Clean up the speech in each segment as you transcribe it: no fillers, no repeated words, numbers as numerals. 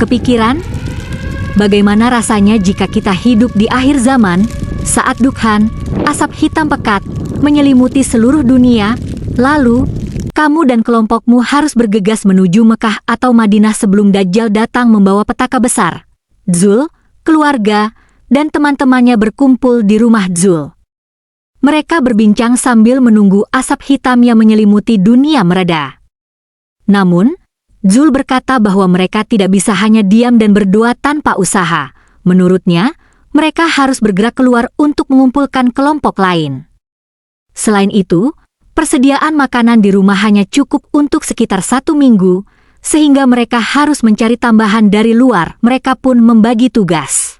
Kepikiran? Bagaimana rasanya jika kita hidup di akhir zaman, saat Dukhan, asap hitam pekat, menyelimuti seluruh dunia, lalu, kamu dan kelompokmu harus bergegas menuju Mekah atau Madinah sebelum Dajjal datang membawa petaka besar. Zul, keluarga, dan teman-temannya berkumpul di rumah Zul. Mereka berbincang sambil menunggu asap hitam yang menyelimuti dunia mereda. Namun, Zul berkata bahwa mereka tidak bisa hanya diam dan berdoa tanpa usaha. Menurutnya, mereka harus bergerak keluar untuk mengumpulkan kelompok lain. Selain itu, persediaan makanan di rumah hanya cukup untuk sekitar 1 minggu, sehingga mereka harus mencari tambahan dari luar. Mereka pun membagi tugas.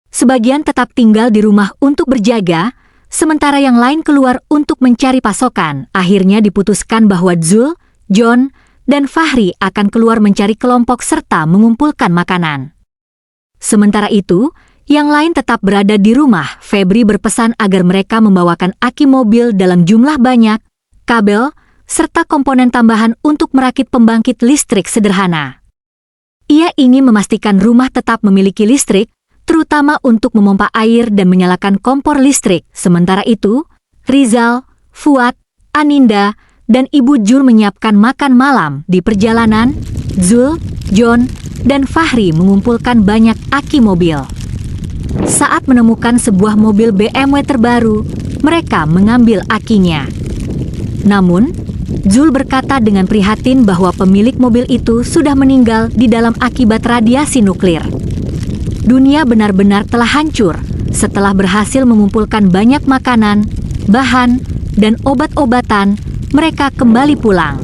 Sebagian tetap tinggal di rumah untuk berjaga, sementara yang lain keluar untuk mencari pasokan. Akhirnya diputuskan bahwa Zul, John, dan Fahri akan keluar mencari kelompok serta mengumpulkan makanan. Sementara itu, yang lain tetap berada di rumah. Febri berpesan agar mereka membawakan aki mobil dalam jumlah banyak, kabel, serta komponen tambahan untuk merakit pembangkit listrik sederhana. Ia ingin memastikan rumah tetap memiliki listrik, terutama untuk memompa air dan menyalakan kompor listrik. Sementara itu, Rizal, Fuad, Aninda, dan Ibu Jul menyiapkan makan malam. Di perjalanan, Zul, John, dan Fahri mengumpulkan banyak aki mobil. Saat menemukan sebuah mobil BMW terbaru, mereka mengambil akinya. Namun, Zul berkata dengan prihatin bahwa pemilik mobil itu sudah meninggal di dalam akibat radiasi nuklir. Dunia benar-benar telah hancur setelah berhasil mengumpulkan banyak makanan, bahan, dan obat-obatan. Mereka kembali pulang.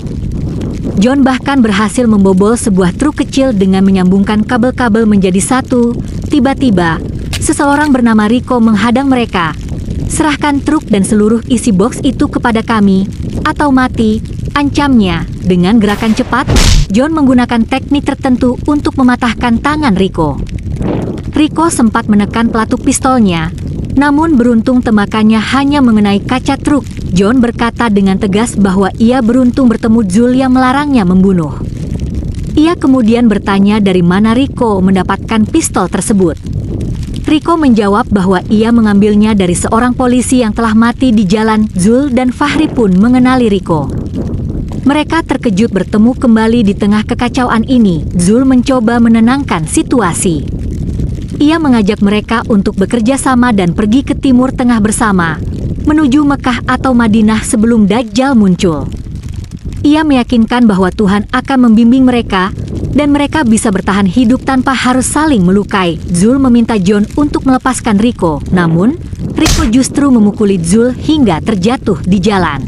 John bahkan berhasil membobol sebuah truk kecil dengan menyambungkan kabel-kabel menjadi satu. Tiba-tiba, seseorang bernama Rico menghadang mereka. "Serahkan truk dan seluruh isi box itu kepada kami, atau mati," ancamnya. Dengan gerakan cepat, John menggunakan teknik tertentu untuk mematahkan tangan Rico. Rico sempat menekan pelatuk pistolnya, namun beruntung tembakannya hanya mengenai kaca truk. John berkata dengan tegas bahwa ia beruntung bertemu Zul yang melarangnya membunuh. Ia kemudian bertanya dari mana Rico mendapatkan pistol tersebut. Rico menjawab bahwa ia mengambilnya dari seorang polisi yang telah mati di jalan. Zul dan Fahri pun mengenali Rico. Mereka terkejut bertemu kembali di tengah kekacauan ini. Zul mencoba menenangkan situasi. Ia mengajak mereka untuk bekerja sama dan pergi ke Timur Tengah bersama, menuju Mekah atau Madinah sebelum Dajjal muncul. Ia meyakinkan bahwa Tuhan akan membimbing mereka, dan mereka bisa bertahan hidup tanpa harus saling melukai. Zul meminta John untuk melepaskan Rico, namun Rico justru memukuli Zul hingga terjatuh di jalan.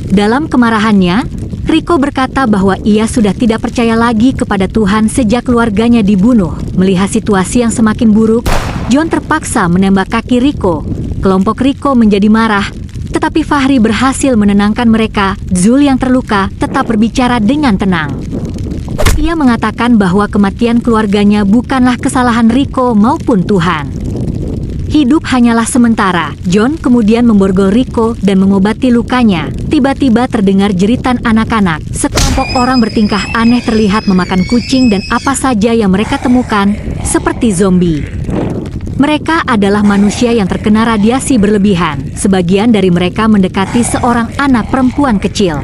Dalam kemarahannya, Rico berkata bahwa ia sudah tidak percaya lagi kepada Tuhan sejak keluarganya dibunuh. Melihat situasi yang semakin buruk, John terpaksa menembak kaki Rico. Kelompok Rico menjadi marah, tetapi Fahri berhasil menenangkan mereka. Zul yang terluka tetap berbicara dengan tenang. Ia mengatakan bahwa kematian keluarganya bukanlah kesalahan Rico maupun Tuhan. Hidup hanyalah sementara. John kemudian memborgol Rico dan mengobati lukanya. Tiba-tiba terdengar jeritan anak-anak. Sekelompok orang bertingkah aneh terlihat memakan kucing dan apa saja yang mereka temukan, seperti zombie. Mereka adalah manusia yang terkena radiasi berlebihan. Sebagian dari mereka mendekati seorang anak perempuan kecil.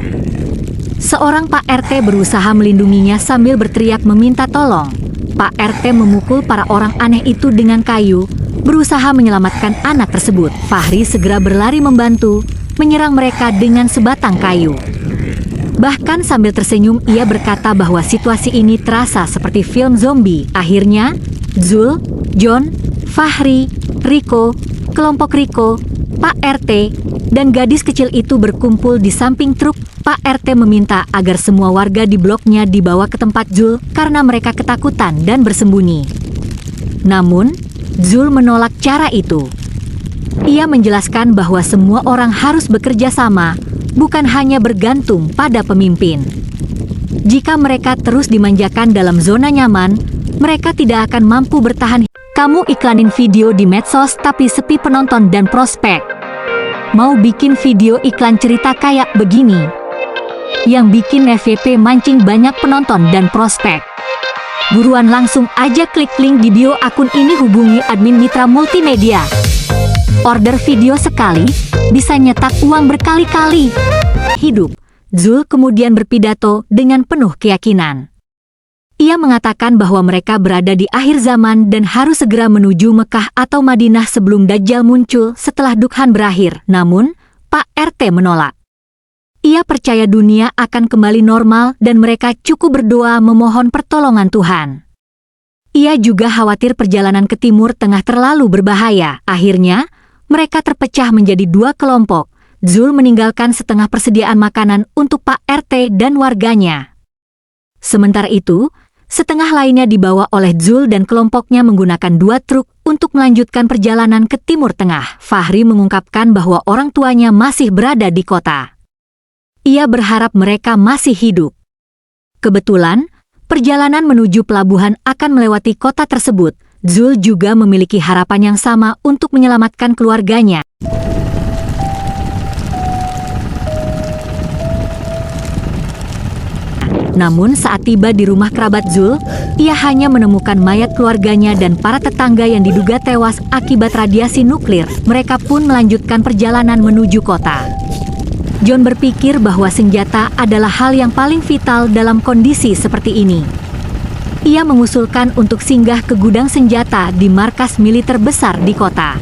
Seorang Pak RT berusaha melindunginya sambil berteriak meminta tolong. Pak RT memukul para orang aneh itu dengan kayu, berusaha menyelamatkan anak tersebut. Fahri segera berlari membantu, menyerang mereka dengan sebatang kayu. Bahkan sambil tersenyum ia berkata bahwa situasi ini terasa seperti film zombie. Akhirnya, Zul, John, Fahri, Rico, kelompok Rico, Pak RT, dan gadis kecil itu berkumpul di samping truk. Pak RT meminta agar semua warga di bloknya dibawa ke tempat Zul karena mereka ketakutan dan bersembunyi. Namun, Zul menolak cara itu. Ia menjelaskan bahwa semua orang harus bekerja sama, bukan hanya bergantung pada pemimpin. Jika mereka terus dimanjakan dalam zona nyaman, mereka tidak akan mampu bertahan. Kamu iklanin video di medsos tapi sepi penonton dan prospek. Mau bikin video iklan cerita kayak begini, yang bikin FYP mancing banyak penonton dan prospek. Buruan langsung aja klik link di bio akun ini, hubungi admin Mitra Multimedia. Order video sekali, bisa nyetak uang berkali-kali. Hidup. Zul kemudian berpidato dengan penuh keyakinan. Ia mengatakan bahwa mereka berada di akhir zaman dan harus segera menuju Mekah atau Madinah sebelum Dajjal muncul setelah Dukhan berakhir. Namun, Pak RT menolak. Ia percaya dunia akan kembali normal dan mereka cukup berdoa memohon pertolongan Tuhan. Ia juga khawatir perjalanan ke Timur Tengah terlalu berbahaya. Akhirnya, mereka terpecah menjadi dua kelompok. Zul meninggalkan setengah persediaan makanan untuk Pak RT dan warganya. Sementara itu, setengah lainnya dibawa oleh Zul dan kelompoknya menggunakan dua truk untuk melanjutkan perjalanan ke Timur Tengah. Fahri mengungkapkan bahwa orang tuanya masih berada di kota. Ia berharap mereka masih hidup. Kebetulan, perjalanan menuju pelabuhan akan melewati kota tersebut. Zul juga memiliki harapan yang sama untuk menyelamatkan keluarganya. Namun saat tiba di rumah kerabat Zul, ia hanya menemukan mayat keluarganya dan para tetangga yang diduga tewas akibat radiasi nuklir. Mereka pun melanjutkan perjalanan menuju kota. John berpikir bahwa senjata adalah hal yang paling vital dalam kondisi seperti ini. Ia mengusulkan untuk singgah ke gudang senjata di markas militer besar di kota.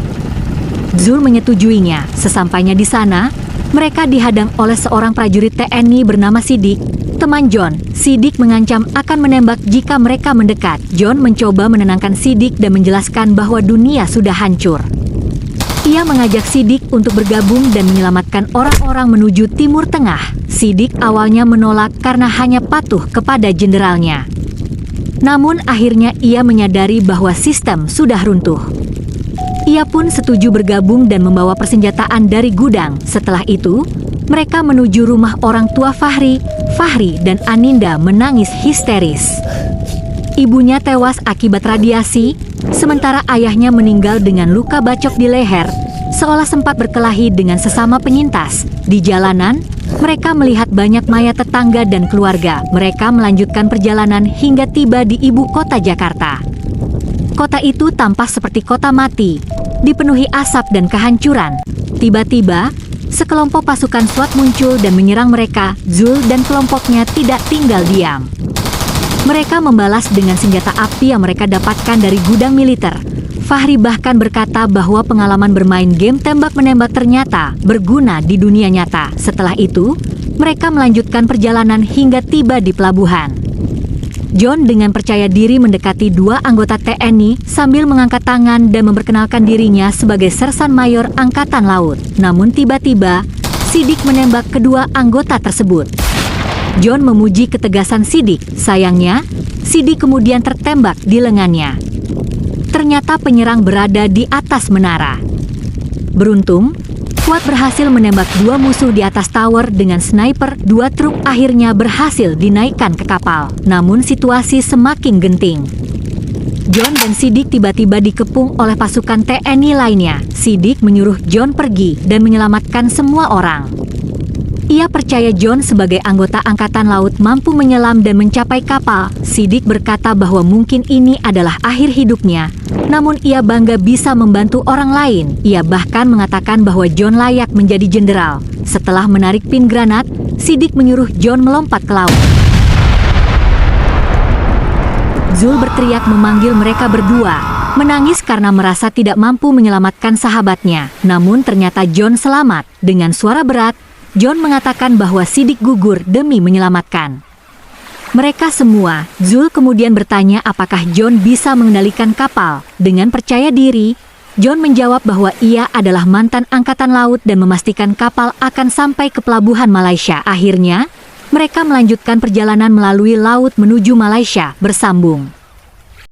Zul menyetujuinya. Sesampainya di sana, mereka dihadang oleh seorang prajurit TNI bernama Sidik, teman John. Sidik mengancam akan menembak jika mereka mendekat. John mencoba menenangkan Sidik dan menjelaskan bahwa dunia sudah hancur. Ia mengajak Sidik untuk bergabung dan menyelamatkan orang-orang menuju Timur Tengah. Sidik awalnya menolak karena hanya patuh kepada jenderalnya. Namun akhirnya ia menyadari bahwa sistem sudah runtuh. Ia pun setuju bergabung dan membawa persenjataan dari gudang. Setelah itu, mereka menuju rumah orang tua Fahri. Fahri dan Aninda menangis histeris. Ibunya tewas akibat radiasi, sementara ayahnya meninggal dengan luka bacok di leher, seolah sempat berkelahi dengan sesama penyintas. Di jalanan, mereka melihat banyak mayat tetangga dan keluarga. Mereka melanjutkan perjalanan hingga tiba di ibu kota Jakarta. Kota itu tampak seperti kota mati, dipenuhi asap dan kehancuran. Tiba-tiba, sekelompok pasukan SWAT muncul dan menyerang mereka. Zul dan kelompoknya tidak tinggal diam. Mereka membalas dengan senjata api yang mereka dapatkan dari gudang militer. Fahri bahkan berkata bahwa pengalaman bermain game tembak-menembak ternyata berguna di dunia nyata. Setelah itu, mereka melanjutkan perjalanan hingga tiba di pelabuhan. John dengan percaya diri mendekati dua anggota TNI sambil mengangkat tangan dan memperkenalkan dirinya sebagai Sersan Mayor Angkatan Laut. Namun tiba-tiba, Sidik menembak kedua anggota tersebut. John memuji ketegasan Sidik. Sayangnya, Sidik kemudian tertembak di lengannya. Ternyata penyerang berada di atas menara. Beruntung, Fuad berhasil menembak dua musuh di atas tower dengan sniper. Dua truk akhirnya berhasil dinaikkan ke kapal. Namun situasi semakin genting. John dan Sidik tiba-tiba dikepung oleh pasukan TNI lainnya. Sidik menyuruh John pergi dan menyelamatkan semua orang. Ia percaya John sebagai anggota Angkatan Laut mampu menyelam dan mencapai kapal. Sidik berkata bahwa mungkin ini adalah akhir hidupnya, namun ia bangga bisa membantu orang lain. Ia bahkan mengatakan bahwa John layak menjadi jenderal. Setelah menarik pin granat, Sidik menyuruh John melompat ke laut. Zul berteriak memanggil mereka berdua, menangis karena merasa tidak mampu menyelamatkan sahabatnya. Namun ternyata John selamat. Dengan suara berat, John mengatakan bahwa Sidik gugur demi menyelamatkan mereka semua. Zul kemudian bertanya apakah John bisa mengendalikan kapal. Dengan percaya diri, John menjawab bahwa ia adalah mantan angkatan laut dan memastikan kapal akan sampai ke pelabuhan Malaysia. Akhirnya, mereka melanjutkan perjalanan melalui laut menuju Malaysia bersambung.